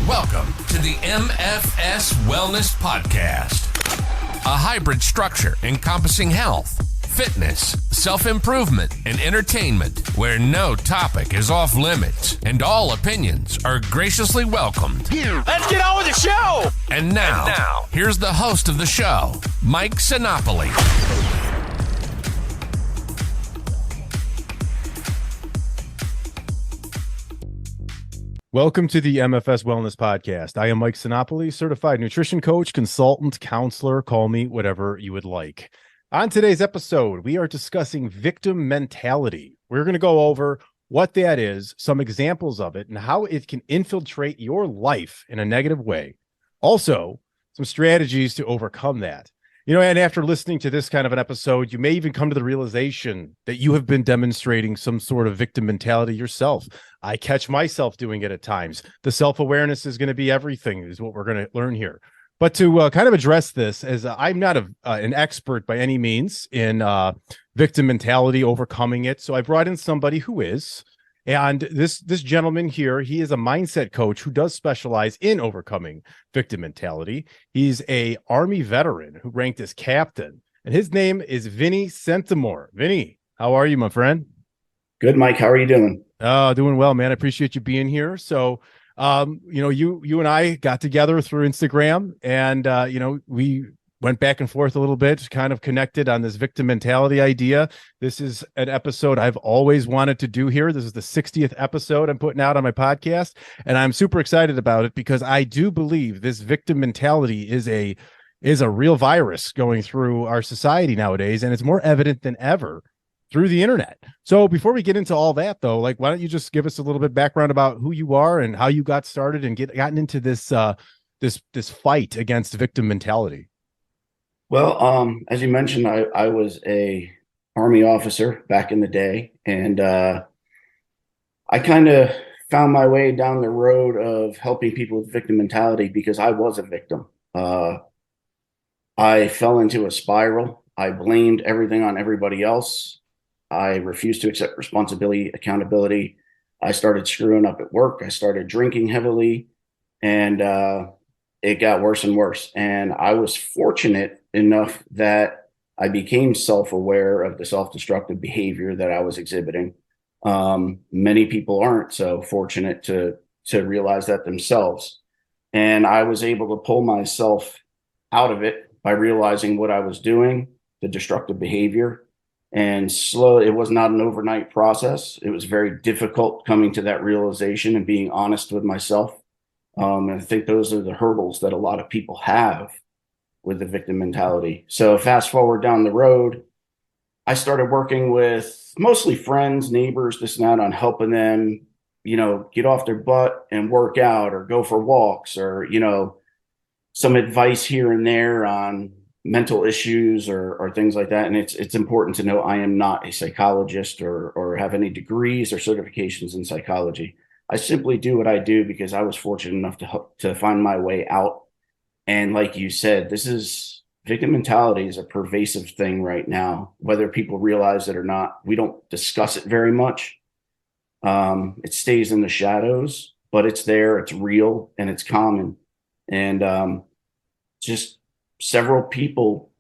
Welcome to the MFS Wellness Podcast, a hybrid structure encompassing health, fitness, self-improvement, and entertainment, where no topic is off limits and all opinions are graciously welcomed. Let's get on with the show! And now, here's the host of the show, Mike Sinopoli. Welcome to the MFS Wellness Podcast. I am Mike Sinopoli, certified nutrition coach, consultant, counselor, call me whatever you would like. On today's episode, we are discussing victim mentality. We're going to go over what that is, some examples of it, and how it can infiltrate your life in a negative way. Also, some strategies to overcome that. You know, and after listening to this kind of an episode, you may even come to the realization that you have been demonstrating some sort of victim mentality yourself. I catch myself doing it at times. The self-awareness is going to be everything, is what we're going to learn here. But to kind of address this, as I'm not an expert by any means in victim mentality, overcoming it. So I brought in somebody who is. And this gentleman here, he is a mindset coach who does specialize in overcoming victim mentality. He's a Army veteran who ranked as captain, and his name is Vinny Centamore. Vinny, how are you, my friend? Good, Mike. How are you doing? Doing well, man. I appreciate you being here. So, you and I got together through Instagram, and we went back and forth a little bit, kind of connected on this victim mentality idea. This is an episode I've always wanted to do here. This is the 60th episode I'm putting out on my podcast, and I'm super excited about it because I do believe this victim mentality is a real virus going through our society nowadays, and it's more evident than ever through the internet. So before we get into all that, though, why don't you just give us a little bit background about who you are and how you got started and gotten into this this fight against victim mentality? Well, as you mentioned, I was a Army officer back in the day, and I kind of found my way down the road of helping people with victim mentality because I was a victim. I fell into a spiral. I blamed everything on everybody else. I refused to accept responsibility, accountability. I started screwing up at work. I started drinking heavily, and it got worse and worse. And I was fortunate enough that I became self-aware of the self-destructive behavior that I was exhibiting. Many people aren't so fortunate to realize that themselves. And I was able to pull myself out of it by realizing what I was doing, the destructive behavior. And it was not an overnight process. It was very difficult coming to that realization and being honest with myself. And I think those are the hurdles that a lot of people have with the victim mentality. So fast forward down the road, I started working with mostly friends, neighbors, this and that, on helping them, get off their butt and work out or go for walks, or, some advice here and there on mental issues or things like that. And it's important to know I am not a psychologist or have any degrees or certifications in psychology. I simply do what I do because I was fortunate enough to find my way out. And like you said, victim mentality is a pervasive thing right now, whether people realize it or not. We don't discuss it very much. It stays in the shadows, but it's there, it's real, and it's common. And just several people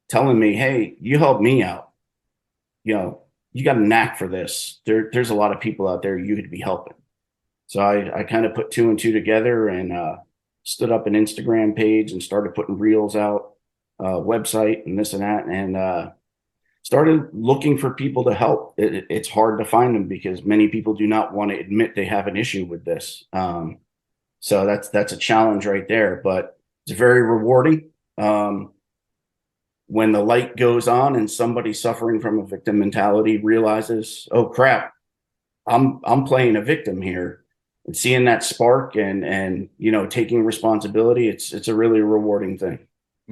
telling me, hey, you helped me out. You got a knack for this. There's a lot of people out there you could be helping. So I kind of put two and two together and stood up an Instagram page and started putting reels out, website and this and that, and started looking for people to help. It's hard to find them because many people do not want to admit they have an issue with this. So that's a challenge right there, but it's very rewarding. When the light goes on and somebody suffering from a victim mentality realizes, oh crap, I'm playing a victim here. And seeing that spark and taking responsibility, it's a really rewarding thing.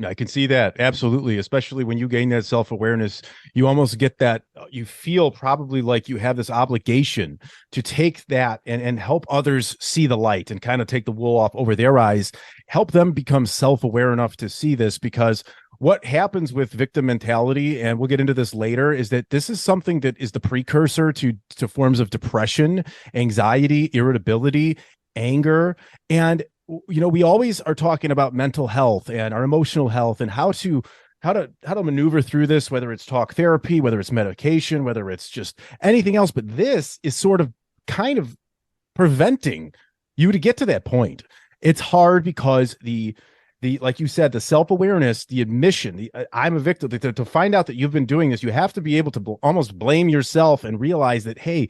I can see that. Absolutely. Especially when you gain that self-awareness, you almost get that, you feel probably like you have this obligation to take that and help others see the light and kind of take the wool off over their eyes, help them become self-aware enough to see this, because what happens with victim mentality, and we'll get into this later, is that this is something that is the precursor to forms of depression, anxiety, irritability, anger. And we always are talking about mental health and our emotional health and how to maneuver through this, whether it's talk therapy, whether it's medication, whether it's just anything else. But this is sort of kind of preventing you to get to that point. It's hard because the like you said, the self-awareness, the admission, I'm a victim, to find out that you've been doing this, you have to be able to almost blame yourself and realize that, hey,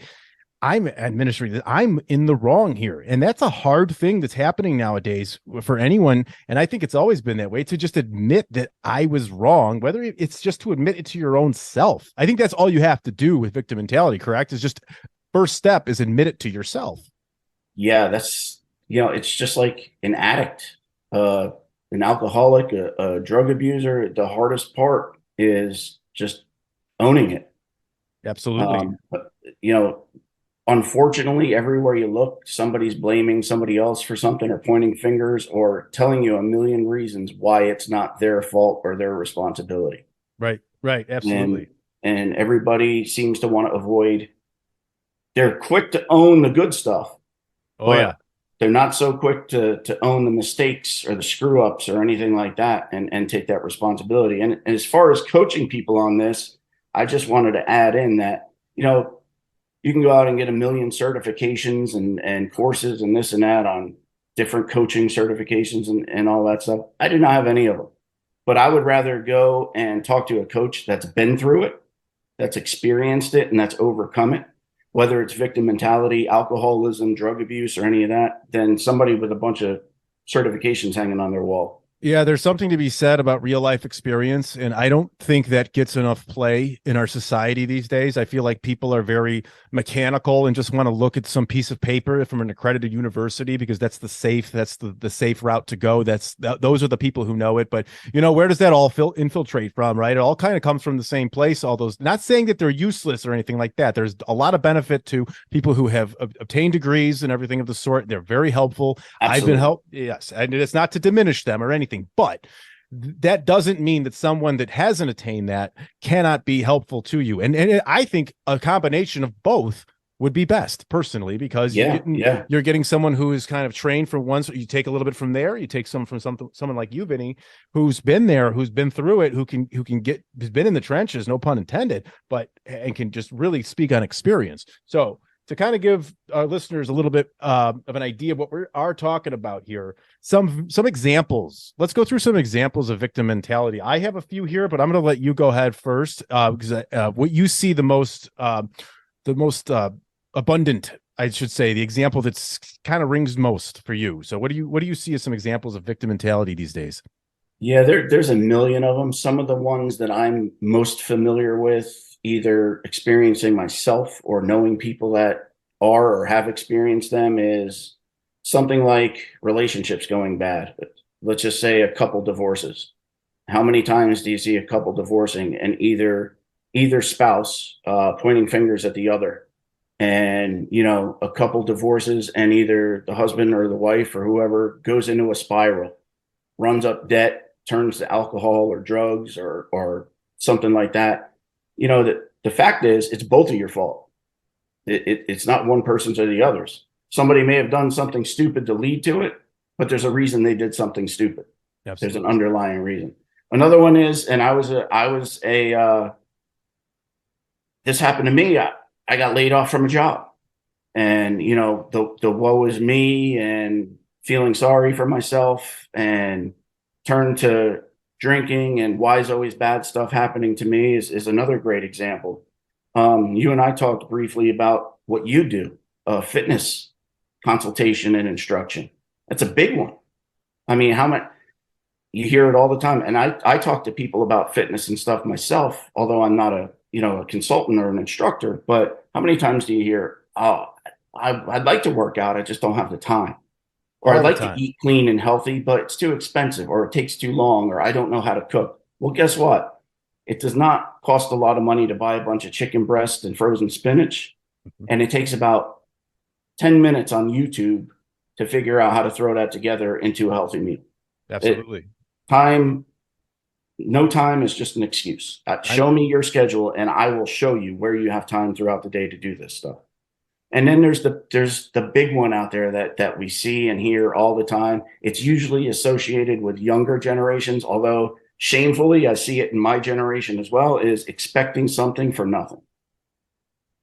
I'm administering this. I'm in the wrong here. And that's a hard thing that's happening nowadays for anyone. And I think it's always been that way, to just admit that I was wrong, whether it's just to admit it to your own self. I think that's all you have to do with victim mentality, correct? Is just first step is admit it to yourself. Yeah, that's, it's just like an addict, an alcoholic, a drug abuser. The hardest part is just owning it. Absolutely. But, unfortunately, everywhere you look, somebody's blaming somebody else for something, or pointing fingers, or telling you a million reasons why it's not their fault or their responsibility. Right. Absolutely. And everybody seems to want to avoid. They're quick to own the good stuff. Oh, yeah. They're not so quick to own the mistakes or the screw ups or anything like that, and take that responsibility. And as far as coaching people on this, I just wanted to add in that, you can go out and get a million certifications and courses and this and that on different coaching certifications and all that stuff. I do not have any of them, but I would rather go and talk to a coach that's been through it, that's experienced it, and that's overcome it, whether it's victim mentality, alcoholism, drug abuse, or any of that, than somebody with a bunch of certifications hanging on their wall. Yeah, there's something to be said about real life experience, and I don't think that gets enough play in our society these days. I feel like people are very mechanical and just want to look at some piece of paper from an accredited university because that's the safe route to go. Those are the people who know it. But where does that all infiltrate from, right? It all kind of comes from the same place. All those, not saying that they're useless or anything like that. There's a lot of benefit to people who have obtained degrees and everything of the sort. They're very helpful. Absolutely. I've been helped. Yes, and it's not to diminish them or anything. But that doesn't mean that someone that hasn't attained that cannot be helpful to you. And I think a combination of both would be best, personally, because you're getting someone who is kind of trained from one. So you take a little bit from there, you take some from someone like you, Vinny, who's been there, who's been through it, who's been in the trenches, no pun intended, and can just really speak on experience. So to kind of give our listeners a little bit of an idea of what we are talking about here, some examples. Let's go through some examples of victim mentality. I have a few here, but I'm going to let you go ahead first, because what you see the most abundant, I should say, the example that's kind of rings most for you. So what do you see as some examples of victim mentality these days? Yeah, there's a million of them. Some of the ones that I'm most familiar with, either experiencing myself or knowing people that are or have experienced them, is something like relationships going bad. Let's just say a couple divorces. How many times do you see a couple divorcing and either spouse pointing fingers at the other? And, a couple divorces and either the husband or the wife or whoever goes into a spiral, runs up debt, turns to alcohol or drugs or something like that. The fact is, it's both of your fault. It's not one person's or the other's. Somebody may have done something stupid to lead to it, but there's a reason they did something stupid. Absolutely. There's an underlying reason. Another one is, and this happened to me. I got laid off from a job, and the woe is me and feeling sorry for myself, and turned to drinking, and why is always bad stuff happening to me is another great example. You and I talked briefly about what you do, fitness consultation and instruction. That's a big one. I mean, you hear it all the time. And I talk to people about fitness and stuff myself, although I'm not a consultant or an instructor. But how many times do you hear, oh, I'd like to work out, I just don't have the time. Or I'd like to eat clean and healthy, but it's too expensive, or it takes too long, or I don't know how to cook. Well, guess what? It does not cost a lot of money to buy a bunch of chicken breast and frozen spinach. Mm-hmm. And it takes about 10 minutes on YouTube to figure out how to throw that together into a healthy meal. Absolutely. No time is just an excuse. Show me your schedule and I will show you where you have time throughout the day to do this stuff. And then there's the big one out there that we see and hear all the time. It's usually associated with younger generations, although shamefully, I see it in my generation as well, is expecting something for nothing.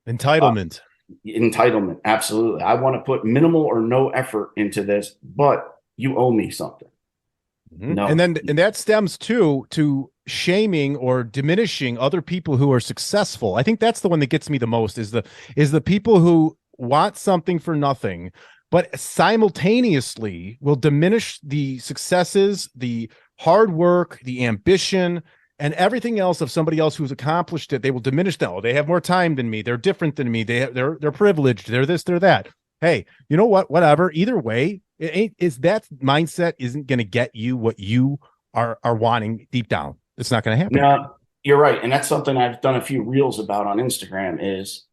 Entitlement. Entitlement, absolutely. I want to put minimal or no effort into this, but you owe me something. Mm-hmm. No. And that stems too to shaming or diminishing other people who are successful. I think that's the one that gets me the most is the people who want something for nothing, but simultaneously will diminish the successes, the hard work, the ambition, and everything else of somebody else who's accomplished it. They will diminish them. Oh, they have more time than me. They're different than me. They're privileged. They're this, they're that. Hey, you know what? Whatever. Either way, that mindset isn't going to get you what you are wanting deep down. It's not going to happen. No, you're right. And that's something I've done a few reels about on Instagram is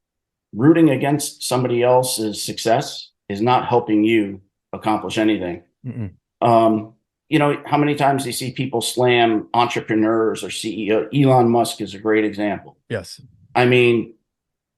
rooting against somebody else's success is not helping you accomplish anything. You know, how many times do you see people slam entrepreneurs or CEO? Elon Musk is a great example. Yes. I mean,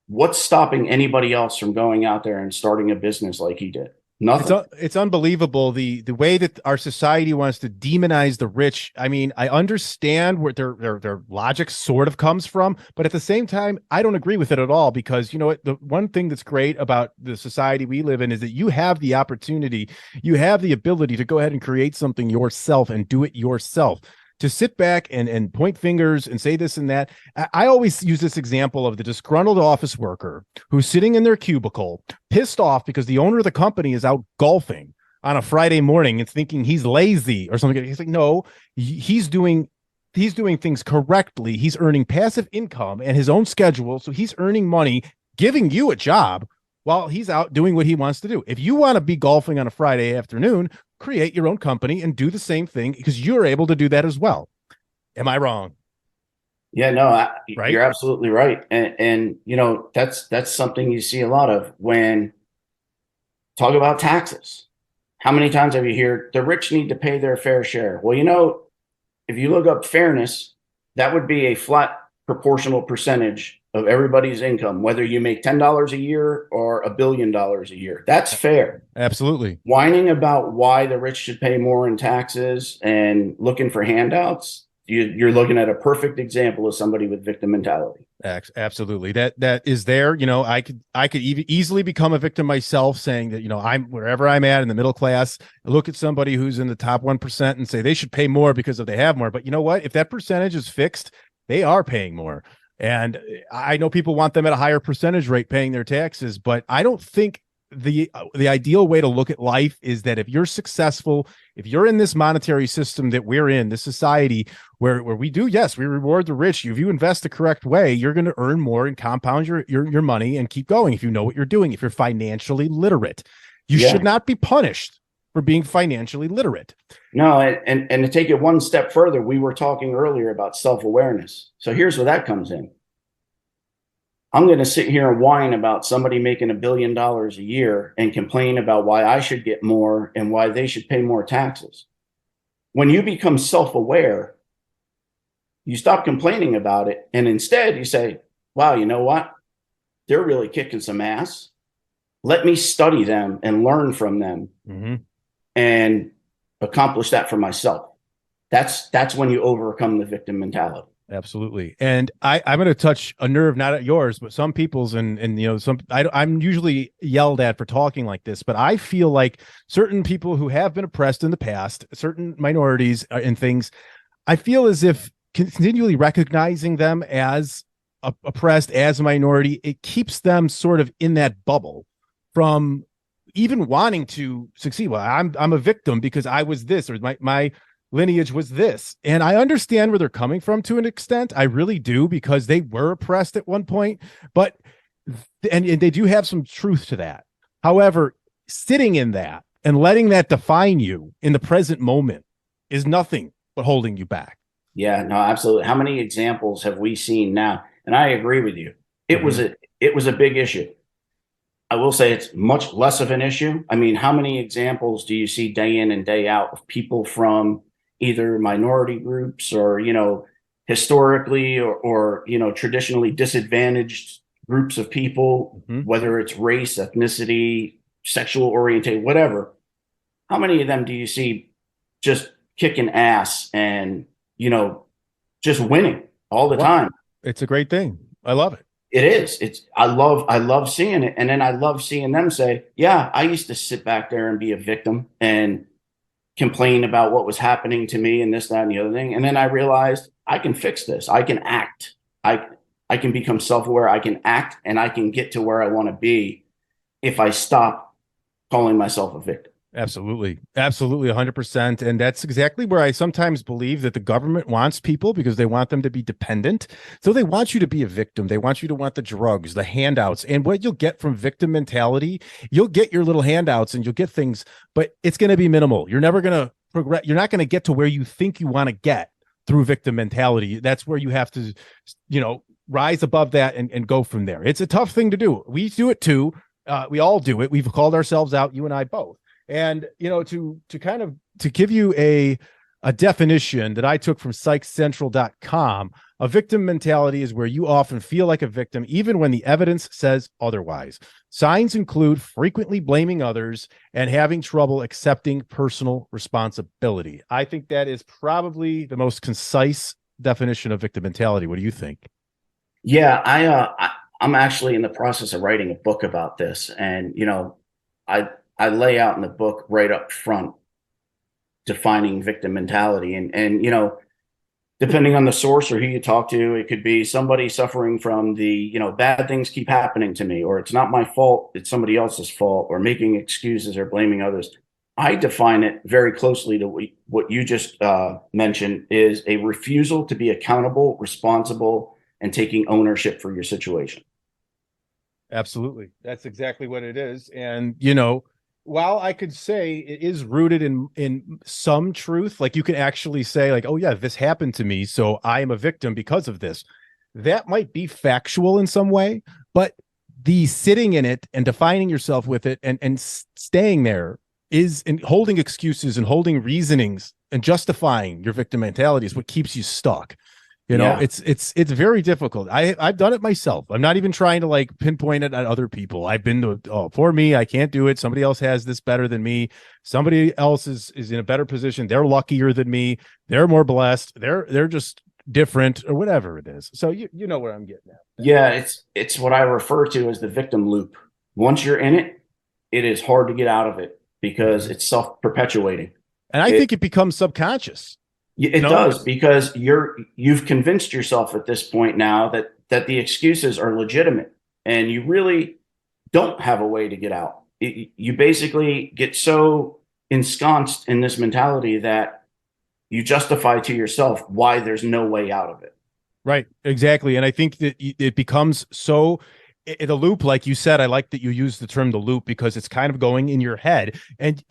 what's stopping anybody else from going out there and starting a business like he did? Nothing. It's unbelievable the way that our society wants to demonize the rich. I mean, I understand where their logic sort of comes from, but at the same time, I don't agree with it at all because you know what? The one thing that's great about the society we live in is that you have the opportunity, you have the ability to go ahead and create something yourself and do it yourself. To sit back and point fingers and say this and that. I always use this example of the disgruntled office worker who's sitting in their cubicle, pissed off because the owner of the company is out golfing on a Friday morning and thinking he's lazy or something. He's like, no, he's doing things correctly. He's earning passive income and his own schedule. So he's earning money, giving you a job while he's out doing what he wants to do. If you want to be golfing on a Friday afternoon, create your own company and do the same thing because you're able to do that as well. Am I wrong? Yeah, no, right? You're absolutely right. And you know, that's something you see a lot of when talk about taxes. How many times have you heard the rich need to pay their fair share? Well, you know, if you look up fairness, that would be a flat proportional percentage of everybody's income, whether you make $10 a year or $1 billion a year. That's fair. Absolutely. Whining about why the rich should pay more in taxes and looking for handouts, you're looking at a perfect example of somebody with victim mentality. Absolutely. That is there. You know, I could easily become a victim myself saying that, you know, I'm wherever I'm at in the middle class, look at somebody who's in the top 1% and say they should pay more because they have more. But you know what? If that percentage is fixed, they are paying more. And I know people want them at a higher percentage rate paying their taxes, but I don't think the ideal way to look at life is that if you're successful, if you're in this monetary system that we're in, this society where we do, yes, we reward the rich. If you invest the correct way, you're going to earn more and compound your money and keep going. If you know what you're doing, if you're financially literate, you should not be punished for being financially literate. No, and to take it one step further, we were talking earlier about self-awareness. So here's where that comes in. I'm going to sit here and whine about somebody making $1 billion a year and complain about why I should get more and why they should pay more taxes. When you become self-aware, you stop complaining about it. And instead you say, wow, you know what? They're really kicking some ass. Let me study them and learn from them. And accomplish that for myself. That's when you overcome the victim mentality. Absolutely. And I'm going to touch a nerve, not at yours, but some people's, and you know, I'm usually yelled at for talking like this, but I feel like certain people who have been oppressed in the past, certain minorities and things, I feel as if continually recognizing them as oppressed, as a minority, it keeps them sort of in that bubble from even wanting to succeed. Well, I'm a victim because I was this, or my lineage was this. And I understand where they're coming from to an extent. I really do, because they were oppressed at one point, but and they do have some truth to that. However, sitting in that and letting that define you in the present moment is nothing but holding you back. Yeah, no, absolutely. How many examples have we seen now? And I agree with you. It was a big issue. I will say it's much less of an issue. I mean, how many examples do you see day in and day out of people from either minority groups or, you know, historically or you know, traditionally disadvantaged groups of people, whether it's race, ethnicity, sexual orientation, whatever, how many of them do you see just kicking ass and, just winning all the time? It's a great thing. I love it. It is. I love seeing it. And then I love seeing them say, yeah, I used to sit back there and be a victim and complain about what was happening to me and this, that, and the other thing. And then I realized I can fix this. I can act. I can become self-aware. I can act, and I can get to where I want to be if I stop calling myself a victim. Absolutely. Absolutely. 100%. And that's exactly where I sometimes believe that the government wants people, because they want them to be dependent. So they want you to be a victim. They want you to want the drugs, the handouts. And what you'll get from victim mentality, you'll get your little handouts and you'll get things, but it's going to be minimal. You're never going to progress. You're not going to get to where you think you want to get through victim mentality. That's where you have to, rise above that and go from there. It's a tough thing to do. We do it too. We all do it. We've called ourselves out, you and I both. And, to give you a definition that I took from psychcentral.com, a victim mentality is where you often feel like a victim, even when the evidence says otherwise. Signs include frequently blaming others and having trouble accepting personal responsibility. I think that is probably the most concise definition of victim mentality. What do you think? Yeah, I'm actually in the process of writing a book about this. And, I lay out in the book right up front defining victim mentality. And depending on the source or who you talk to, it could be somebody suffering from the, bad things keep happening to me, or it's not my fault, it's somebody else's fault, or making excuses or blaming others. I define it very closely to what you just mentioned, is a refusal to be accountable, responsible, and taking ownership for your situation. Absolutely. That's exactly what it is. And, while I could say it is rooted in some truth, like you can actually say like, oh yeah, this happened to me, so I am a victim because of this. That might be factual in some way, but the sitting in it and defining yourself with it and staying there is, and holding excuses and holding reasonings and justifying your victim mentality is what keeps you stuck. It's very difficult. I've done it myself. I'm not even trying to like pinpoint it at other people. I've been to, for me, I can't do it. Somebody else has this better than me. Somebody else is in a better position. They're luckier than me. They're more blessed. They're just different, or whatever it is. So you know where I'm getting at. Yeah, it's what I refer to as the victim loop. Once you're in it, it is hard to get out of it because it's self-perpetuating. And I think it becomes subconscious. It does, because you've convinced yourself at this point now that the excuses are legitimate, and you really don't have a way to get out. You basically get so ensconced in this mentality that you justify to yourself why there's no way out of it. Right, exactly. And I think that it becomes so in a loop, like you said. I like that you use the term the loop, because it's kind of going in your head, and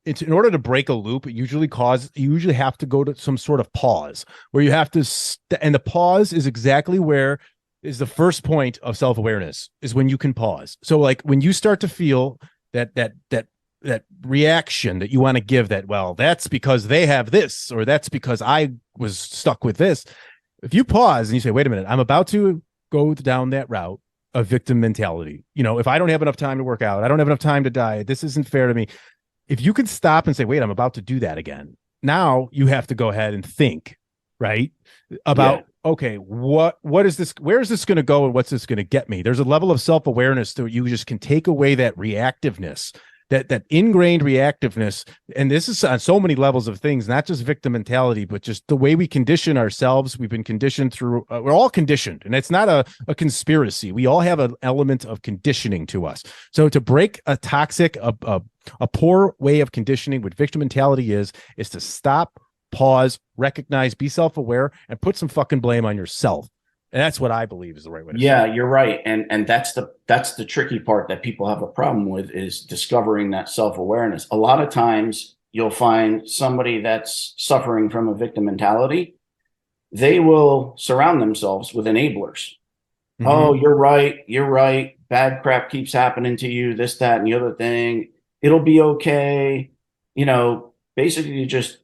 it's, in order to break a loop, you usually have to go to some sort of pause where you have to and the pause is exactly where is the first point of self-awareness, is when you can pause. So like when you start to feel that reaction that you want to give, that, well, that's because they have this, or that's because I was stuck with this. If you pause and you say, wait a minute, I'm about to go down that route of victim mentality. If I don't have enough time to work out, I don't have enough time to diet, this isn't fair to me. If you can stop and say, wait, I'm about to do that again. Now you have to go ahead and think, right? About, okay, what is this? Where is this going to go? And what's this going to get me? There's a level of self-awareness that you just can take away that reactiveness, that ingrained reactiveness. And this is on so many levels of things, not just victim mentality, but just the way we condition ourselves. We've been conditioned through, we're all conditioned, and it's not a conspiracy. We all have an element of conditioning to us. So to break a toxic, a poor way of conditioning, what victim mentality is to stop, pause, recognize, be self-aware, and put some fucking blame on yourself. And that's what I believe is the right way to say it. You're right. And that's the tricky part that people have a problem with, is discovering that self-awareness. A lot of times you'll find somebody that's suffering from a victim mentality, they will surround themselves with enablers. Mm-hmm. Oh, you're right. Bad crap keeps happening to you, this, that, and the other thing. It'll be okay. Basically just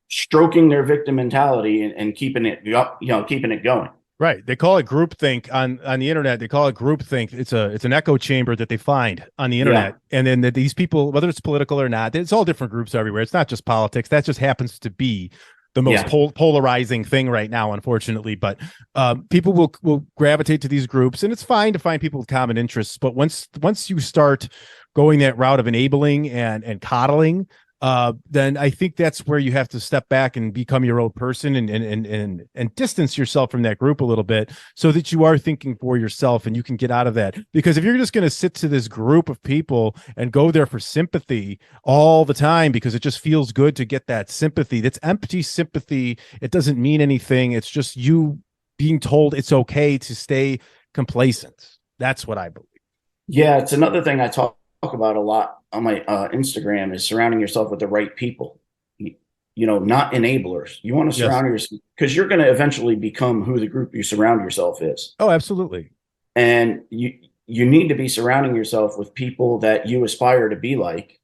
stroking their victim mentality and keeping it going. Right. They call it groupthink on the internet. They call it groupthink. It's an echo chamber that they find on the internet. And then these people, whether it's political or not, it's all different groups everywhere. It's not just politics. That just happens to be the most polarizing thing right now, unfortunately. But people will gravitate to these groups, and it's fine to find people with common interests. But once you start going that route of enabling and coddling, then I think that's where you have to step back and become your own person and distance yourself from that group a little bit, so that you are thinking for yourself and you can get out of that. Because if you're just going to sit to this group of people and go there for sympathy all the time because it just feels good to get that sympathy, that's empty sympathy. It doesn't mean anything. It's just you being told it's okay to stay complacent. That's what I believe. Yeah, it's another thing I talk about a lot on my Instagram is surrounding yourself with the right people, not enablers. You want to surround yourself because you're going to eventually become who the group you surround yourself is. Oh, absolutely. And you need to be surrounding yourself with people that you aspire to be like,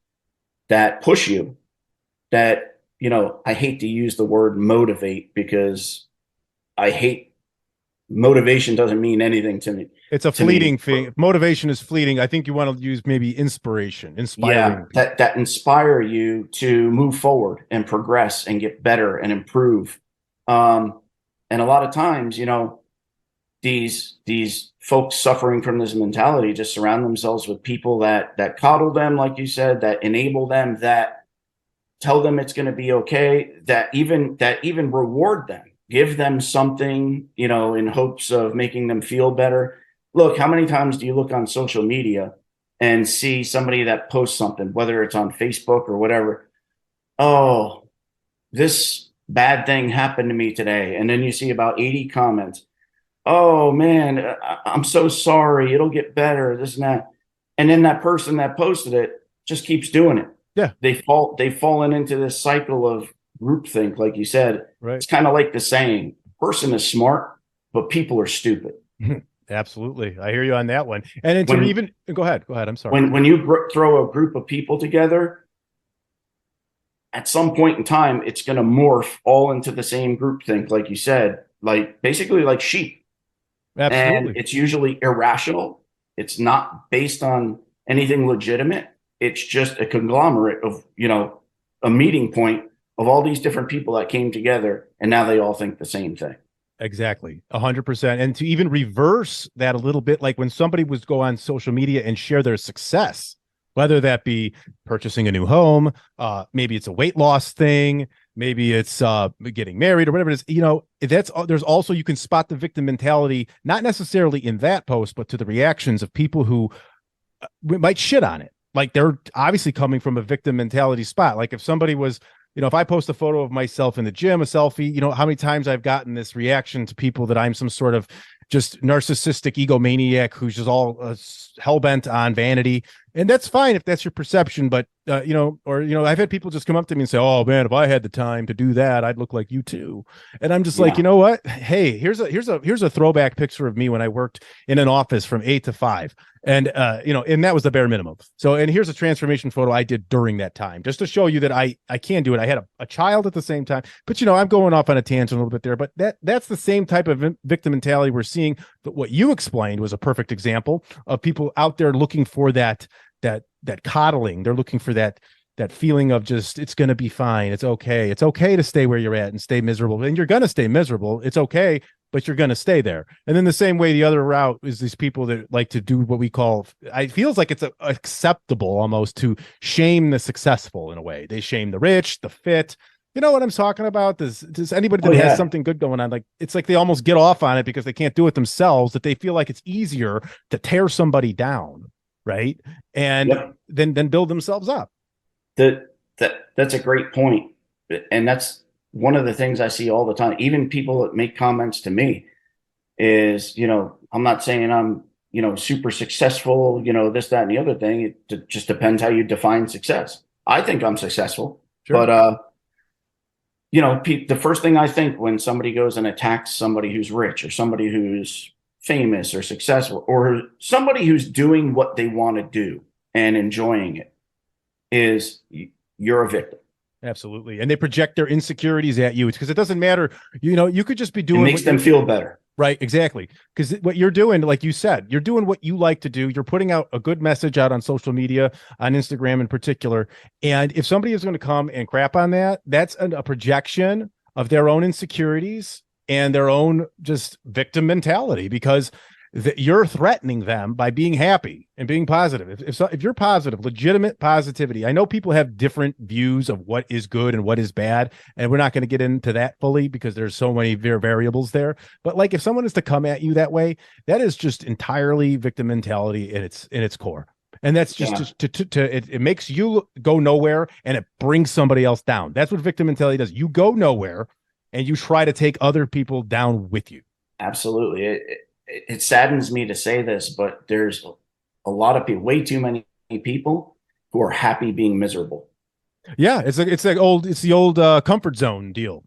that push you, that, I hate to use the word motivate because motivation doesn't mean anything to me. It's a fleeting thing. Motivation is fleeting. I think you want to use maybe inspiring. That inspire you to move forward and progress and get better and improve. And a lot of times, these folks suffering from this mentality just surround themselves with people that coddle them, like you said, that enable them, that tell them it's going to be okay, that even reward them, give them something, in hopes of making them feel better. Look, how many times do you look on social media and see somebody that posts something, whether it's on Facebook or whatever? Oh, this bad thing happened to me today. And then you see about 80 comments. Oh man, I'm so sorry. It'll get better, this and that. And then that person that posted it just keeps doing it. Yeah. They've fallen into this cycle of groupthink, like you said. Right. It's kind of like the saying, person is smart, but people are stupid. Absolutely. I hear you on that one. And go ahead. I'm sorry. When you throw a group of people together, at some point in time, it's going to morph all into the same groupthink, like you said, like basically like sheep. Absolutely. And it's usually irrational. It's not based on anything legitimate. It's just a conglomerate of, a meeting point of all these different people that came together, and now they all think the same thing. Exactly. 100%. And to even reverse that a little bit, like when somebody was go on social media and share their success, whether that be purchasing a new home, maybe it's a weight loss thing, maybe it's getting married or whatever it is, there's also, you can spot the victim mentality, not necessarily in that post, but to the reactions of people who might shit on it. Like they're obviously coming from a victim mentality spot. Like if somebody was, if I post a photo of myself in the gym, a selfie, how many times I've gotten this reaction to people that I'm some sort of just narcissistic egomaniac who's just all hell-bent on vanity. And that's fine if that's your perception. But, I've had people just come up to me and say, oh man, if I had the time to do that, I'd look like you too. And I'm just like, you know what? Hey, here's a throwback picture of me when I worked in an office from 8 to 5. And, and that was the bare minimum. So, and here's a transformation photo I did during that time, just to show you that I can do it. I had a child at the same time, but, I'm going off on a tangent a little bit there, but that's the same type of victim mentality we're seeing. That what you explained was a perfect example of people out there looking for that coddling. They're looking for that feeling of just, it's going to be fine. It's okay. It's okay to stay where you're at and stay miserable. And you're going to stay miserable. It's okay, but you're going to stay there. And then the same way, the other route is these people that like to do what we call, it feels like it's acceptable almost to shame the successful in a way. They shame the rich, the fit. You know what I'm talking about? Does anybody that has something good going on, like it's like they almost get off on it because they can't do it themselves, that they feel like it's easier to tear somebody down. Right. And then build themselves up. That's a great point. And that's one of the things I see all the time. Even people that make comments to me is, I'm not saying I'm, super successful, this, that, and the other thing. It just depends how you define success. I think I'm successful, sure. But, the first thing I think when somebody goes and attacks somebody who's rich or somebody who's famous or successful or somebody who's doing what they want to do and enjoying it, is you're a victim. Absolutely. And they project their insecurities at you. It's because it doesn't matter. You could just be doing, it makes them feel better. Right, exactly. Because what you're doing, like you said, you're doing what you like to do. You're putting out a good message out on social media, on Instagram in particular. And if somebody is going to come and crap on that, that's a projection of their own insecurities and their own just victim mentality, because you're threatening them by being happy and being positive. If you're positive, legitimate positivity, I know people have different views of what is good and what is bad, and we're not going to get into that fully because there's so many variables there. But like, if someone is to come at you that way, that is just entirely victim mentality in its core. And that's just it makes you go nowhere, and it brings somebody else down. That's what victim mentality does. You go nowhere and you try to take other people down with you. Absolutely. It saddens me to say this, but there's a lot of people, way too many people who are happy being miserable. Yeah, it's the old comfort zone deal,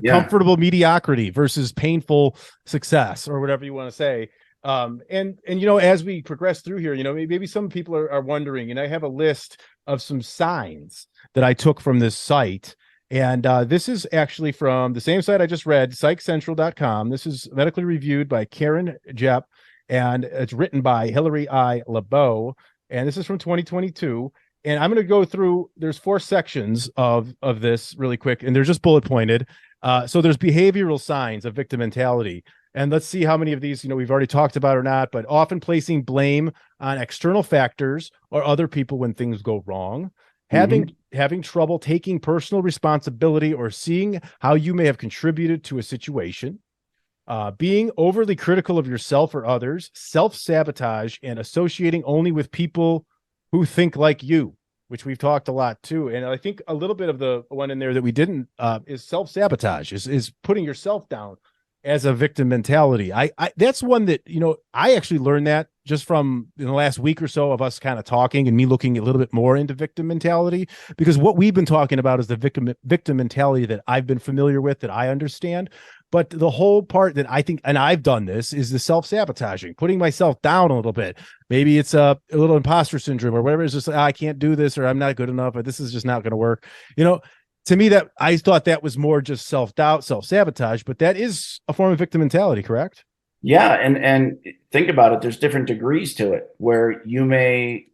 comfortable mediocrity versus painful success, or whatever you want to say. And as we progress through here, maybe some people are wondering, and I have a list of some signs that I took from this site. And this is actually from the same site I just read, psychcentral.com. This is medically reviewed by Karen Jepp, and it's written by Hilary I. LeBeau. And this is from 2022. And I'm going to go through, there's 4 sections of this really quick, and they're just bullet pointed. So there's behavioral signs of victim mentality. And let's see how many of these, we've already talked about or not, but often placing blame on external factors or other people when things go wrong. Having trouble taking personal responsibility or seeing how you may have contributed to a situation, being overly critical of yourself or others, self-sabotage, and associating only with people who think like you, which we've talked a lot too. And I think a little bit of the one in there that we didn't is self-sabotage, is putting yourself down as a victim mentality. I that's one that, I actually learned that just from in the last week or so of us kind of talking and me looking a little bit more into victim mentality, because what we've been talking about is the victim mentality that I've been familiar with, that I understand. But the whole part that I think, and I've done this, is the self-sabotaging, putting myself down a little bit. Maybe it's a little imposter syndrome or whatever. It's just, I can't do this, or I'm not good enough, or this is just not going to work. To me, that I thought that was more just self-doubt, self-sabotage, but that is a form of victim mentality, correct? Yeah. And think about it. There's different degrees to it, where you may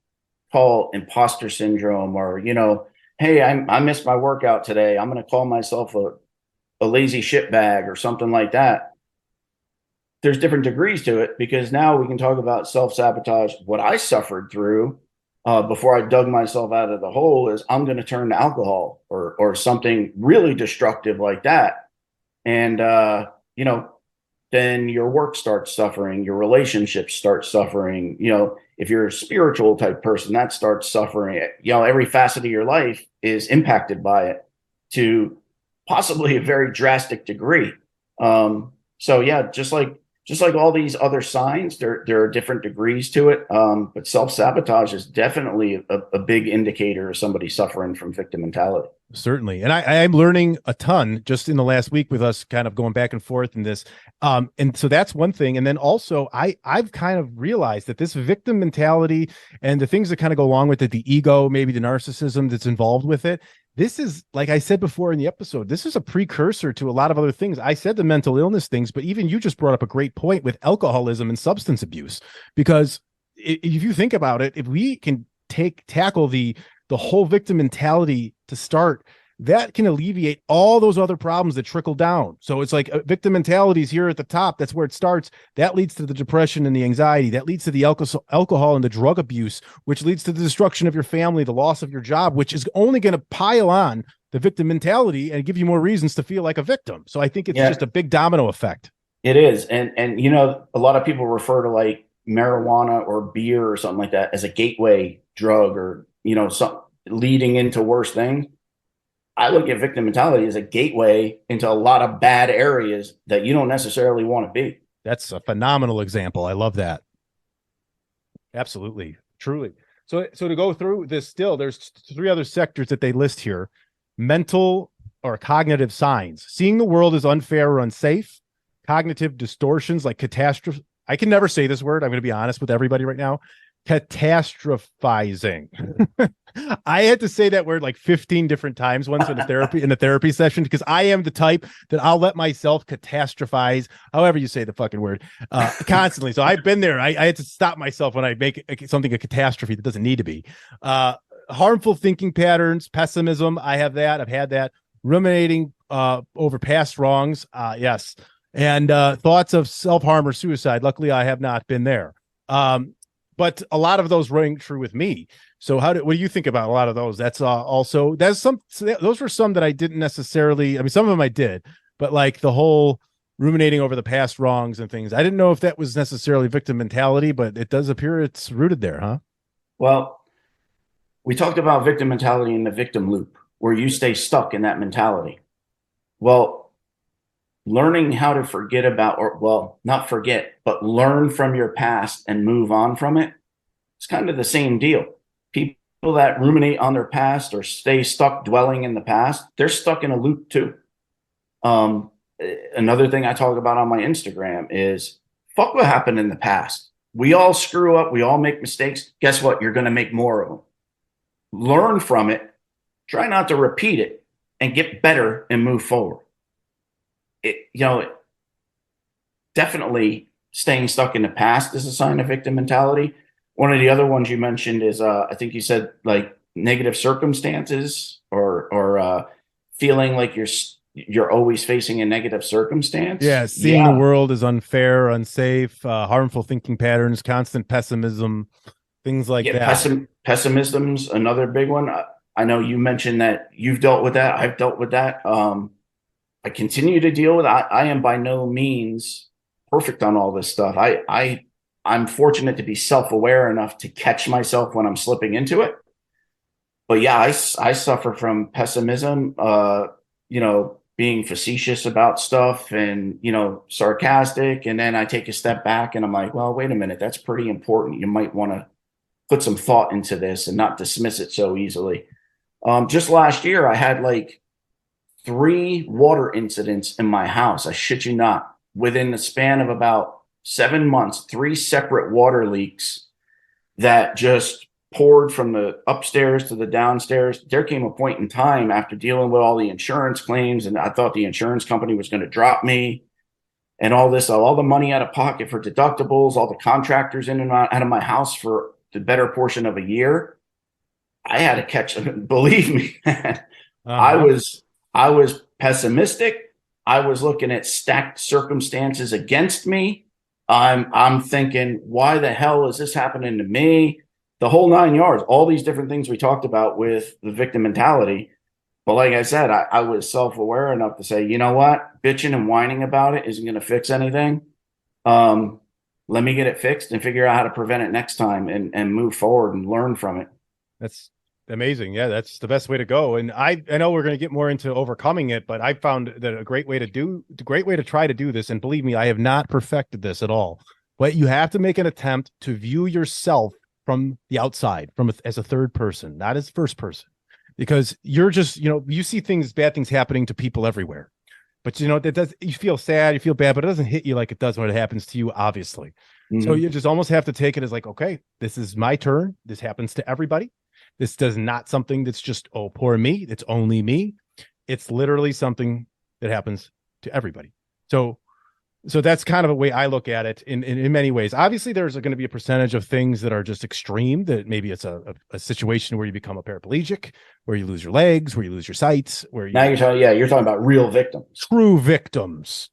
call imposter syndrome, or, hey, I missed my workout today, I'm going to call myself a lazy shitbag or something like that. There's different degrees to it, because now we can talk about self-sabotage. What I suffered through before I dug myself out of the hole is I'm going to turn to alcohol or something really destructive like that. And, then your work starts suffering, your relationships start suffering. If you're a spiritual type person, that starts suffering. Every facet of your life is impacted by it to possibly a very drastic degree. So yeah, just like all these other signs, there are different degrees to it. But self-sabotage is definitely a big indicator of somebody suffering from victim mentality. Certainly. And I'm learning a ton just in the last week with us kind of going back and forth in this. And so that's one thing. And then also I've kind of realized that this victim mentality and the things that kind of go along with it, the ego, maybe the narcissism that's involved with it, this is, like I said before in the episode, this is a precursor to a lot of other things. I said the mental illness things, but even you just brought up a great point with alcoholism and substance abuse, because if you think about it, if we can tackle the whole victim mentality to start, that can alleviate all those other problems that trickle down. So it's like victim mentality is here at the top. That's where it starts. That leads to the depression and the anxiety. That leads to the alcohol and the drug abuse, which leads to the destruction of your family, the loss of your job, which is only going to pile on the victim mentality and give you more reasons to feel like a victim. So I think it's just a big domino effect. It is. And a lot of people refer to like marijuana or beer or something like that as a gateway drug, or, some leading into worse things. I look at victim mentality as a gateway into a lot of bad areas that you don't necessarily want to be. That's a phenomenal example. I love that. Absolutely. Truly. So to go through this, still, there's 3 other sectors that they list here: mental or cognitive signs, seeing the world as unfair or unsafe, cognitive distortions like catastrophe. I can never say this word. I'm going to be honest with everybody right now. Catastrophizing. I had to say that word like 15 different times once in a therapy session, because I am the type that I'll let myself catastrophize, however you say the fucking word, constantly. So I've been there. I had to stop myself when I make something a catastrophe that doesn't need to be. Harmful thinking patterns, pessimism. I have that. I've had that. Ruminating over past wrongs. Yes. And thoughts of self-harm or suicide. Luckily, I have not been there. But a lot of those ring true with me. So what do you think about a lot of those? Those were some that I didn't necessarily, I mean, some of them I did, but like the whole ruminating over the past wrongs and things. I didn't know if that was necessarily victim mentality, but it does appear it's rooted there, huh? Well, we talked about victim mentality in the victim loop, where you stay stuck in that mentality. Well, learning how to forget about, or well, not forget, but learn from your past and move on from it. It's kind of the same deal. People that ruminate on their past or stay stuck dwelling in the past, they're stuck in a loop too. Another thing I talk about on my Instagram is fuck what happened in the past. We all screw up. We all make mistakes. Guess what? You're going to make more of them. Learn from it. Try not to repeat it and get better and move forward. Definitely staying stuck in the past is a sign of victim mentality. One of the other ones you mentioned is, I think you said like negative circumstances or feeling like you're always facing a negative circumstance. Yeah, seeing the world as unfair, unsafe, harmful thinking patterns, constant pessimism, things like that. Pessimism's another big one. I know you mentioned that you've dealt with that. I've dealt with that. I continue to deal with it. I am by no means perfect on all this stuff. I'm fortunate to be self-aware enough to catch myself when I'm slipping into it. But yeah, I suffer from pessimism, being facetious about stuff and, sarcastic. And then I take a step back and I'm like, well, wait a minute, that's pretty important. You might want to put some thought into this and not dismiss it so easily. Just last year, I had like 3 water incidents in my house. I shit you not. Within the span of about 7 months, 3 separate water leaks that just poured from the upstairs to the downstairs. There came a point in time after dealing with all the insurance claims, and I thought the insurance company was going to drop me and all this, all the money out of pocket for deductibles, all the contractors in and out of my house for the better portion of a year. I had to catch them. Believe me, I was pessimistic. I was looking at stacked circumstances against me. I'm thinking, why the hell is this happening to me? The whole 9 yards, all these different things we talked about with the victim mentality. But like I said, I was self-aware enough to say, you know what? Bitching and whining about it isn't going to fix anything. Let me get it fixed and figure out how to prevent it next time and move forward and learn from it. That's amazing. Yeah, that's the best way to go. And I know we're going to get more into overcoming it, but I found that a great way to try to do this. And believe me, I have not perfected this at all, but you have to make an attempt to view yourself from the outside, as a third person, not as first person, because you're just, you see bad things happening to people everywhere, but you feel sad, you feel bad, but it doesn't hit you like it does when it happens to you, obviously. Mm-hmm. So you just almost have to take it as like, okay, this is my turn. This happens to everybody. This does not something that's just, oh, poor me. It's only me. It's literally something that happens to everybody. So that's kind of a way I look at it in many ways. Obviously, there's going to be a percentage of things that are just extreme, that maybe it's a situation where you become a paraplegic, where you lose your legs, where you lose your sight, where you're talking about real victims. True victims.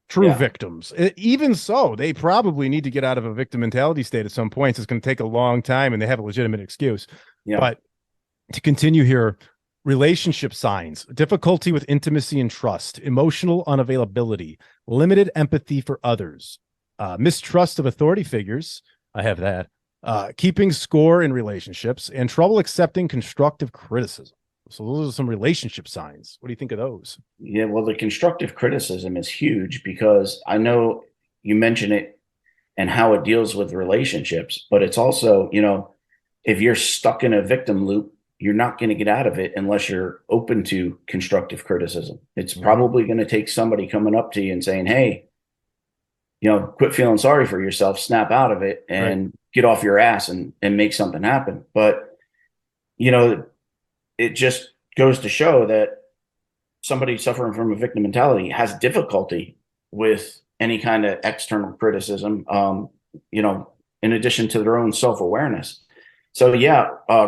Even so, they probably need to get out of a victim mentality state at some points. It's going to take a long time and they have a legitimate excuse. Yeah. But to continue here, relationship signs: difficulty with intimacy and trust, emotional unavailability, limited empathy for others, mistrust of authority figures. I have that. Keeping score in relationships, and trouble accepting constructive criticism. So those are some relationship signs. What do you think of those? Yeah, well, the constructive criticism is huge, because I know you mention it and how it deals with relationships, but it's also, if you're stuck in a victim loop, you're not going to get out of it unless you're open to constructive criticism. It's probably going to take somebody coming up to you and saying, hey, quit feeling sorry for yourself, snap out of it, and get off your ass and make something happen. But, it just goes to show that somebody suffering from a victim mentality has difficulty with any kind of external criticism, in addition to their own self-awareness. So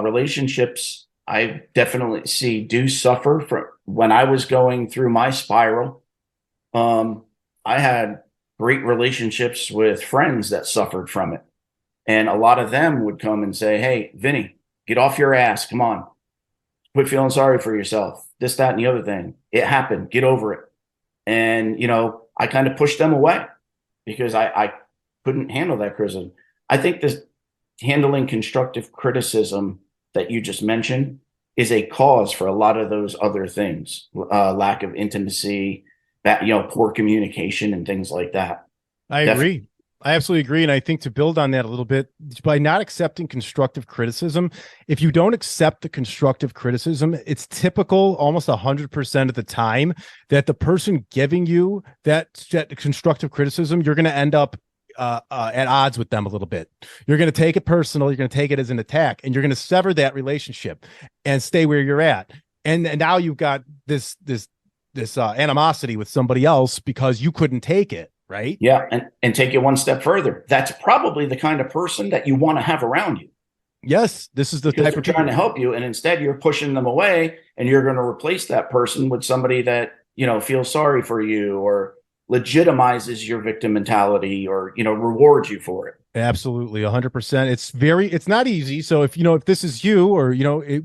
relationships, I definitely see, do suffer from. When I was going through my spiral, I had great relationships with friends that suffered from it. And a lot of them would come and say, "Hey, Vinny, get off your ass. Come on. Quit feeling sorry for yourself. This, that, and the other thing. It happened. Get over it." And, I kind of pushed them away because I couldn't handle that criticism. I think this handling constructive criticism that you just mentioned is a cause for a lot of those other things, lack of intimacy, that, poor communication and things like that. I agree. I absolutely agree. And I think to build on that a little bit, by not accepting constructive criticism, if you don't accept the constructive criticism, it's typical almost 100% of the time that the person giving you that constructive criticism, you're going to end up at odds with them a little bit. You're going to take it personal. You're going to take it as an attack, and you're going to sever that relationship and stay where you're at. And now you've got this animosity with somebody else because you couldn't take it. Right. Yeah. And take it one step further. That's probably the kind of person that you want to have around you. Yes. This is the type of trying to help you. And instead you're pushing them away, and you're going to replace that person with somebody that, feels sorry for you or legitimizes your victim mentality or, rewards you for it. Absolutely. 100%. It's not easy. So if this is you, or,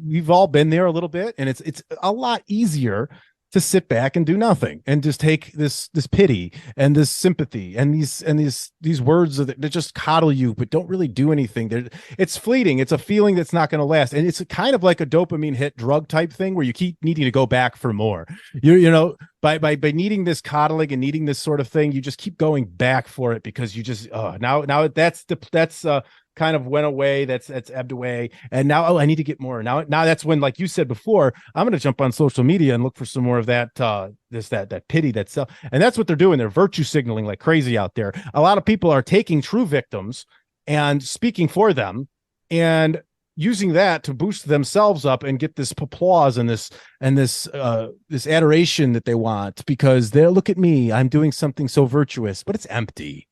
we've all been there a little bit, and it's a lot easier to sit back and do nothing and just take this pity and this sympathy and these words that just coddle you but don't really do anything. It's fleeting. It's a feeling that's not going to last, and it's kind of like a dopamine hit drug type thing where you keep needing to go back for more. By needing this coddling and needing this sort of thing, you just keep going back for it because you just now that's kind of went away. That's ebbed away. And now, I need to get more. Now that's when, like you said before, I'm going to jump on social media and look for some more of that, that pity, and that's what they're doing. They're virtue signaling like crazy out there. A lot of people are taking true victims and speaking for them and using that to boost themselves up and get this applause and this adoration that they want because they'll look at me. I'm doing something so virtuous, but it's empty,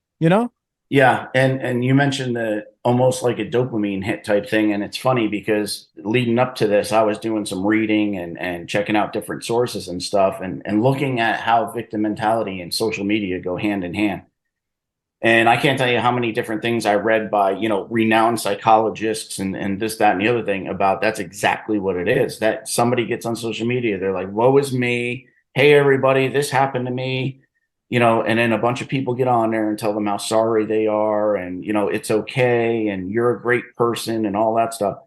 Yeah. And you mentioned the almost like a dopamine hit type thing. And it's funny because leading up to this, I was doing some reading and checking out different sources and stuff and looking at how victim mentality and social media go hand in hand. And I can't tell you how many different things I read by, renowned psychologists and this, that, and the other thing about that's exactly what it is. That somebody gets on social media, they're like, woe is me. Hey, everybody, this happened to me. And then a bunch of people get on there and tell them how sorry they are and, it's okay. And you're a great person and all that stuff.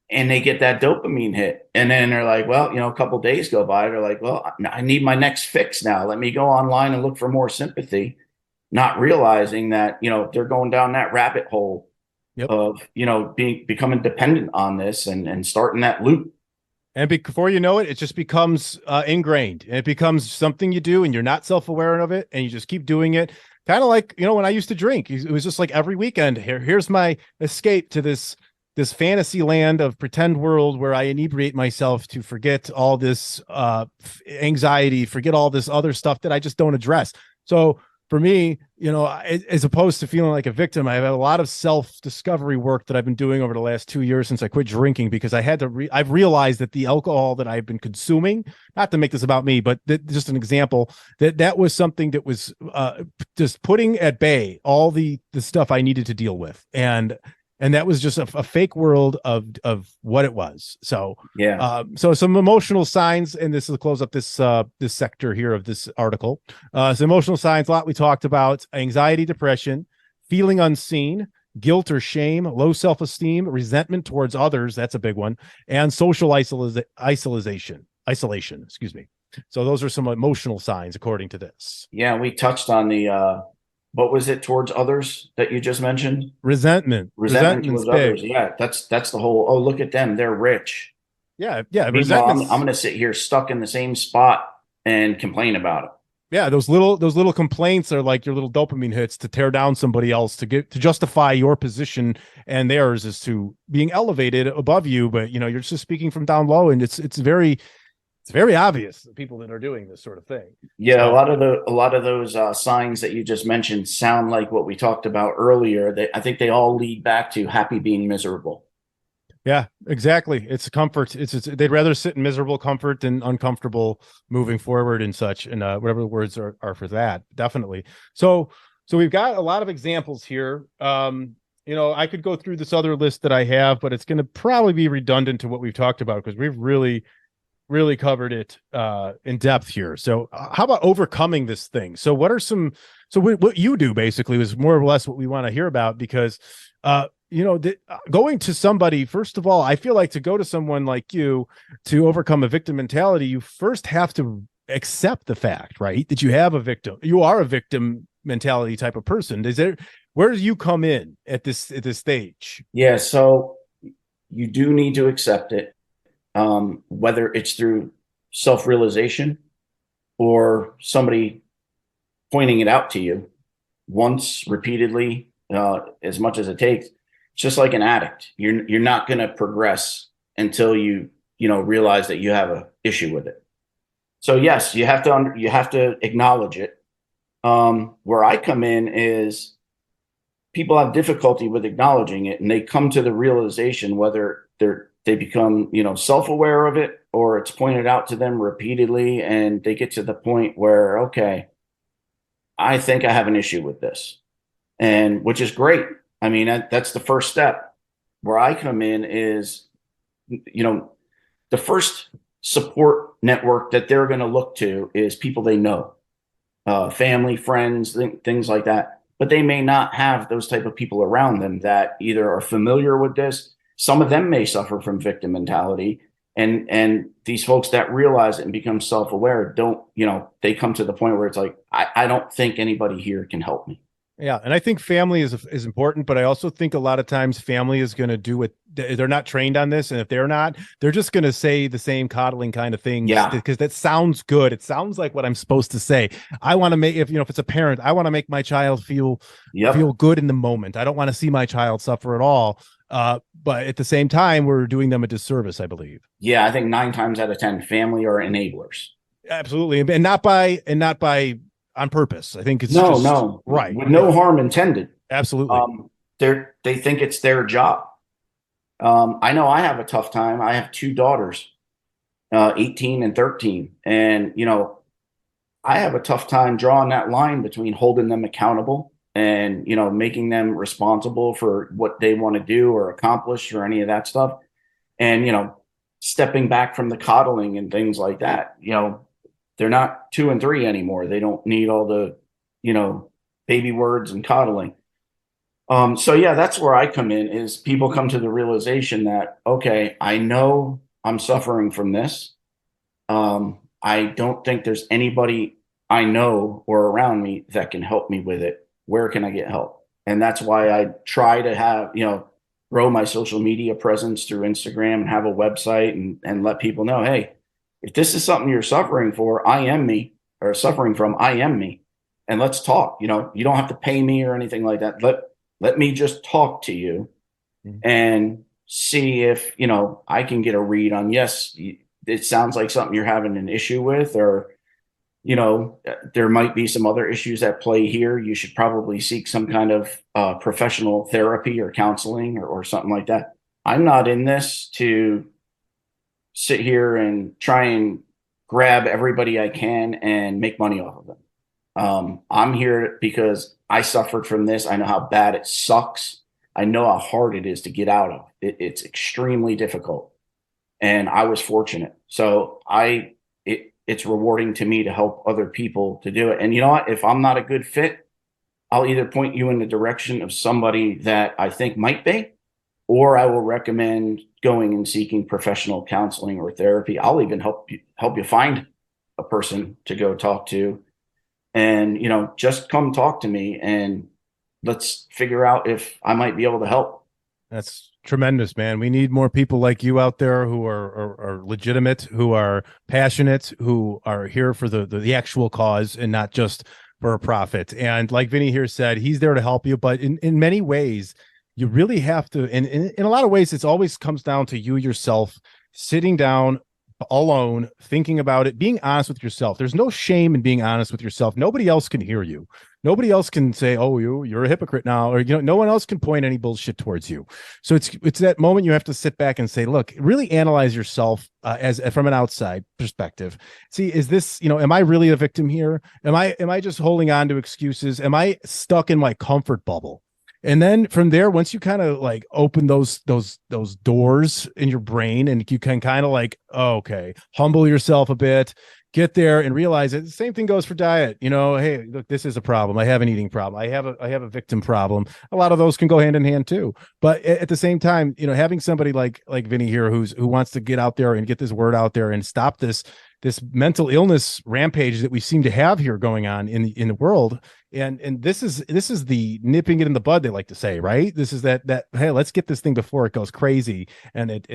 And they get that dopamine hit. And then they're like, well, a couple of days go by. They're like, well, I need my next fix now. Let me go online and look for more sympathy, not realizing that, they're going down that rabbit hole of, becoming dependent on this and starting that loop. And before you know it, it just becomes ingrained. And it becomes something you do and you're not self-aware of it. And you just keep doing it. Kind of like, when I used to drink, it was just like every weekend, here's my escape to this fantasy land of pretend world where I inebriate myself to forget all this anxiety, forget all this other stuff that I just don't address. So for me, as opposed to feeling like a victim, I have a lot of self-discovery work that I've been doing over the last 2 years since I quit drinking, because I've realized that the alcohol that I've been consuming, not to make this about me, but just an example, that was something that was just putting at bay all the stuff I needed to deal with. And that was just a fake world of what it was. So yeah. So some emotional signs, and this will close up this sector here of this article. So emotional signs, a lot we talked about: anxiety, depression, feeling unseen, guilt or shame, low self-esteem, resentment towards others. That's a big one. And social isolation. Excuse me. So those are some emotional signs according to this. Yeah, we touched on the what was it towards others that you just mentioned? Resentment towards others. Yeah, that's the whole, oh, look at them, they're rich. Yeah. I'm going to sit here stuck in the same spot and complain about it. Yeah, those little complaints are like your little dopamine hits to tear down somebody else to justify your position and theirs is to being elevated above you, but you're just speaking from down low, and it's very obvious the people that are doing this sort of thing. Yeah, So, a lot of those signs that you just mentioned sound like what we talked about earlier. I think they all lead back to happy being miserable. yeah, exactly. It's comfort. It's they'd rather sit in miserable comfort than uncomfortable moving forward and such, and whatever the words are for that. Definitely. So we've got a lot of examples here. I could go through this other list that I have, but it's going to probably be redundant to what we've talked about because we've really covered it in depth here. So how about overcoming this thing? So what you do basically is more or less what we want to hear about, because going to somebody, first of all, I feel like to go to someone like you to overcome a victim mentality, you first have to accept the fact, right, that you are a victim mentality type of person. Where do you come in at this stage? Yeah, so you do need to accept it, whether it's through self-realization or somebody pointing it out to you once, repeatedly, as much as it takes. It's just like an addict. You're not going to progress until you realize that you have an issue with it. So yes, you have to acknowledge it. Where I come in is people have difficulty with acknowledging it, and they come to the realization, whether they become self-aware of it or it's pointed out to them repeatedly, and they get to the point where, okay, I think I have an issue with this, and which is great. I mean, that's the first step. Where I come in is, the first support network that they're going to look to is people they know, family, friends, things like that. But they may not have those type of people around them that either are familiar with this. Some of them may suffer from victim mentality, and these folks that realize it and become self-aware they come to the point where it's like, I don't think anybody here can help me. Yeah, and I think family is important, but I also think a lot of times family is going to do what they're not trained on this, and if they're not, they're just going to say the same coddling kind of things. Yeah, because that sounds good. It sounds like what I'm supposed to say. I want to make if it's a parent, I want to make my child feel good in the moment. I don't want to see my child suffer at all. But at the same time, we're doing them a disservice, I believe. Yeah, I think 9 times out of 10, family are enablers. Absolutely, and not by on purpose. I think it's no, right, with no harm intended. Absolutely. They think it's their job. I know I have a tough time. I have 2 daughters, 18 and 13, and I have a tough time drawing that line between holding them accountable and making them responsible for what they want to do or accomplish or any of that stuff, and stepping back from the coddling and things like that. They're not 2 and 3 anymore. They don't need all the, baby words and coddling. So yeah, that's where I come in, is people come to the realization that, okay, I know I'm suffering from this. I don't think there's anybody I know or around me that can help me with it. Where can I get help? And that's why I try to have, grow my social media presence through Instagram and have a website and let people know, hey, if this is something you're suffering from, I am me. And let's talk. You don't have to pay me or anything like that. Let me just talk to you and see if, I can get a read on, yes, it sounds like something you're having an issue with, or, there might be some other issues at play here. You should probably seek some kind of professional therapy or counseling or something like that. I'm not in this to sit here and try and grab everybody I can and make money off of them. I'm here because I suffered from this. I know how bad it sucks. I know how hard it is to get out of. It's extremely difficult, and I was fortunate. So it's rewarding to me to help other people to do it. And you know what? If I'm not a good fit, I'll either point you in the direction of somebody that I think might be, or I will recommend going and seeking professional counseling or therapy. I'll even help you find a person to go talk to, and just come talk to me and let's figure out if I might be able to help. That's Tremendous, man. We need more people like you out there who are legitimate, who are passionate, who are here for the actual cause and not just for a profit. And like Vinny here said, he's there to help you, but in many ways, you really have to, and in a lot of ways, it's always comes down to you yourself sitting down alone, thinking about it, being honest with yourself. There's no shame in being honest with yourself. Nobody else can hear you. Nobody else can say, "Oh, you're a hypocrite now," or no one else can point any bullshit towards you. So it's that moment you have to sit back and say, "Look, really analyze yourself as from an outside perspective. See, is this, am I really a victim here? Am I just holding on to excuses? Am I stuck in my comfort bubble?" And then from there, once you kind of like open those doors in your brain, and you can kind of like, oh, okay, humble yourself a bit, get there and realize it. The same thing goes for diet. Hey, look, this is a problem. I have an eating problem. I have a victim problem. A lot of those can go hand in hand too. But at the same time, having somebody like Vinny here who wants to get out there and get this word out there and stop this mental illness rampage that we seem to have here going on in the world. And this is the nipping it in the bud, they like to say, right? This is that hey, let's get this thing before it goes crazy. And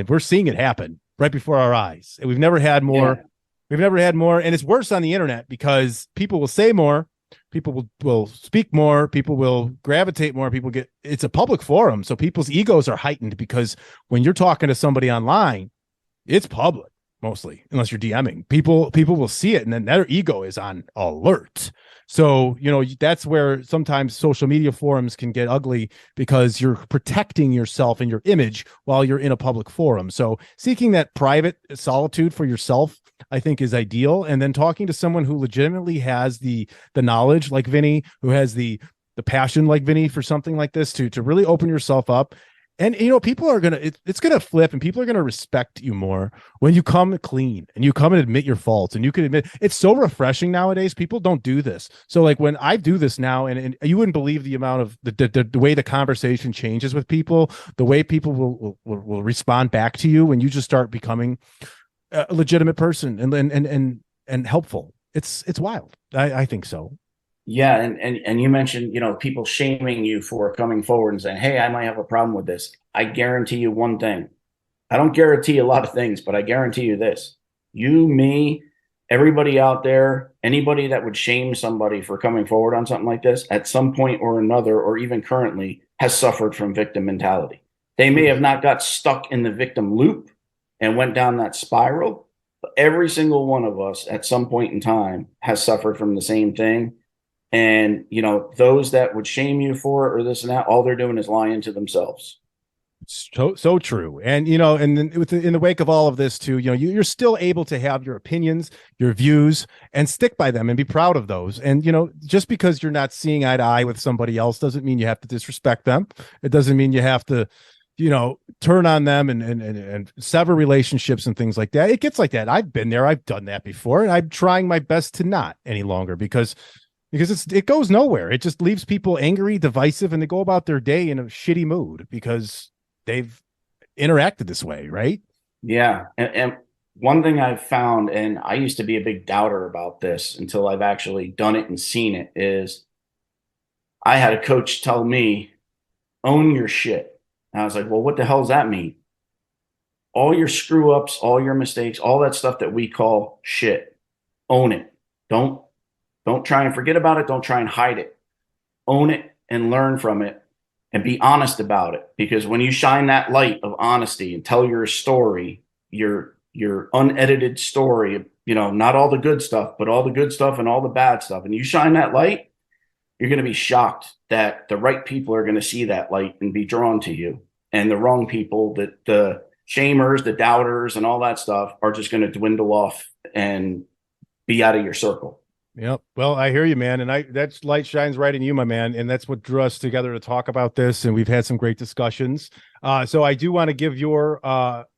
we're seeing it happen right before our eyes. And we've never had more. Yeah. We've never had more. And it's worse on the internet because people will say more, people will speak more, people will gravitate more, it's a public forum. So people's egos are heightened because when you're talking to somebody online, it's public. Mostly, unless you're DMing, people will see it, and then their ego is on alert. So, that's where sometimes social media forums can get ugly because you're protecting yourself and your image while you're in a public forum. So seeking that private solitude for yourself, I think, is ideal. And then talking to someone who legitimately has the knowledge like Vinny, who has the passion like Vinny for something like this to really open yourself up. And, people are it's going to flip, and people are going to respect you more when you come clean and you come and admit your faults, and you can admit. It's so refreshing nowadays. People don't do this. So like when I do this now, and you wouldn't believe the amount of the way the conversation changes with people, the way people will respond back to you when you just start becoming a legitimate person and helpful. It's wild. I think so. Yeah, and you mentioned, people shaming you for coming forward and saying, "Hey, I might have a problem with this." I guarantee you one thing. I don't guarantee a lot of things, but I guarantee you this. You, me, everybody out there, anybody that would shame somebody for coming forward on something like this, at some point or another, or even currently, has suffered from victim mentality. They may have not got stuck in the victim loop and went down that spiral, but every single one of us at some point in time has suffered from the same thing. And, those that would shame you for it or this and that, all they're doing is lying to themselves. So true. And, and then in the wake of all of this too, you're still able to have your opinions, your views, and stick by them and be proud of those. And, just because you're not seeing eye to eye with somebody else doesn't mean you have to disrespect them. It doesn't mean you have to, turn on them and sever relationships and things like that. It gets like that. I've been there. I've done that before, and I'm trying my best to not any longer because it goes nowhere. It just leaves people angry, divisive, and they go about their day in a shitty mood because they've interacted this way, right? Yeah. And one thing I've found, and I used to be a big doubter about this until I've actually done it and seen it, is I had a coach tell me, "Own your shit." And I was like, well, what the hell does that mean? All your screw ups, all your mistakes, all that stuff that we call shit, own it. Don't try and forget about it. Don't try and hide it. Own it and learn from it and be honest about it. Because when you shine that light of honesty and tell your story, your unedited story, not all the good stuff, but all the good stuff and all the bad stuff, and you shine that light, you're going to be shocked that the right people are going to see that light and be drawn to you. And the wrong people, the shamers, the doubters, and all that stuff are just going to dwindle off and be out of your circle. Yep. Well, I hear you, man. And that light shines right in you, my man. And that's what drew us together to talk about this. And we've had some great discussions. So I do want to give your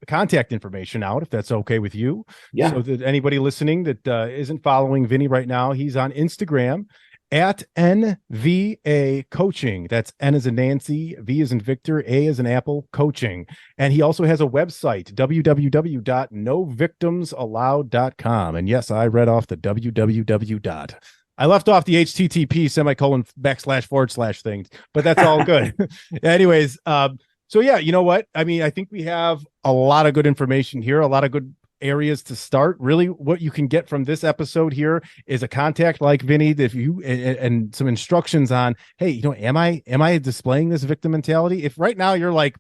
contact information out, if that's okay with you. Yeah. So that anybody listening that isn't following Vinny right now, he's on Instagram at NVA Coaching. That's N as in Nancy, V as in Victor, A as in Apple Coaching. And he also has a website, www.novictimsallowed.com. And yes, I read off the www. I left off the HTTP // thing, but that's all good. Anyways, So yeah, you know what? I mean, I think we have a lot of good information here, a lot of good areas to start. Really, what you can get from this episode here is a contact like Vinny, if you and some instructions on, hey, am I displaying this victim mentality? If right now you're like,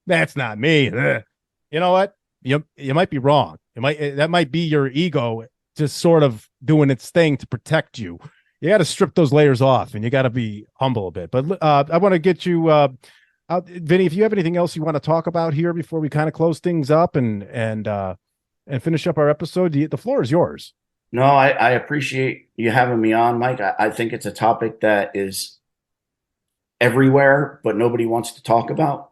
that's not me, you know what? You might be wrong. That might be your ego just sort of doing its thing to protect you. You got to strip those layers off, and you got to be humble a bit. But I want to get you. Vinny, if you have anything else you want to talk about here before we kind of close things up and finish up our episode, the floor is yours. No, I appreciate you having me on, Mike. I think it's a topic that is everywhere, but nobody wants to talk about.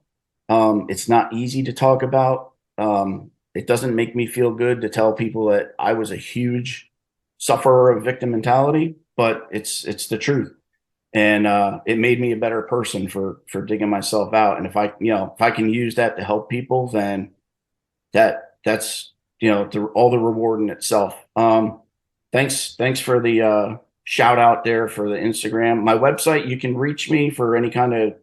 It's not easy to talk about. It doesn't make me feel good to tell people that I was a huge sufferer of victim mentality, but it's the truth. And it made me a better person for digging myself out. And if I can use that to help people, then that's all the reward in itself. Thanks for the shout out there for the Instagram. My website, you can reach me for any kind of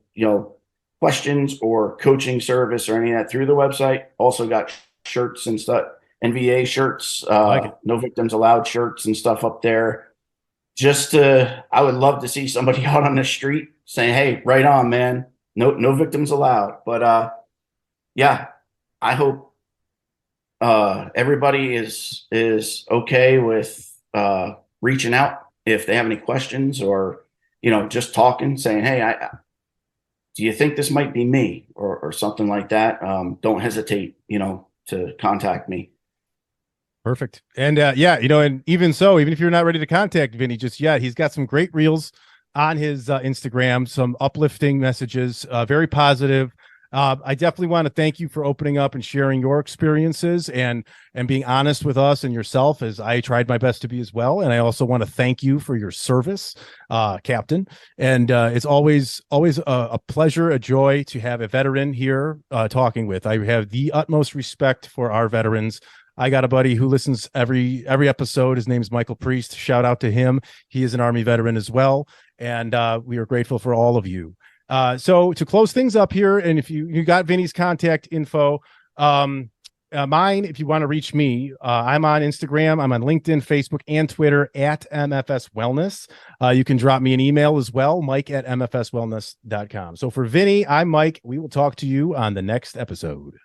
questions or coaching service or any of that through the website. Also got shirts and stuff, NVA shirts, No Victims Allowed shirts and stuff up there. I would love to see somebody out on the street saying, hey, right on, man. No victims allowed. But yeah, I hope everybody is okay with reaching out if they have any questions or, just talking, saying, hey, do you think this might be me or something like that? Don't hesitate, to contact me. Perfect. And and even if you're not ready to contact Vinny just yet, he's got some great reels on his Instagram, some uplifting messages, very positive. I definitely want to thank you for opening up and sharing your experiences and being honest with us and yourself, as I tried my best to be as well. And I also want to thank you for your service, Captain. And it's always a pleasure, a joy to have a veteran here talking with. I have the utmost respect for our veterans. I got a buddy who listens every episode. His name's Michael Priest. Shout out to him. He is an Army veteran as well. And we are grateful for all of you. So to close things up here, and if you got Vinny's contact info, mine, if you want to reach me, I'm on Instagram, I'm on LinkedIn, Facebook, and Twitter at MFS Wellness. You can drop me an email as well, Mike@mfswellness.com. So for Vinny, I'm Mike. We will talk to you on the next episode.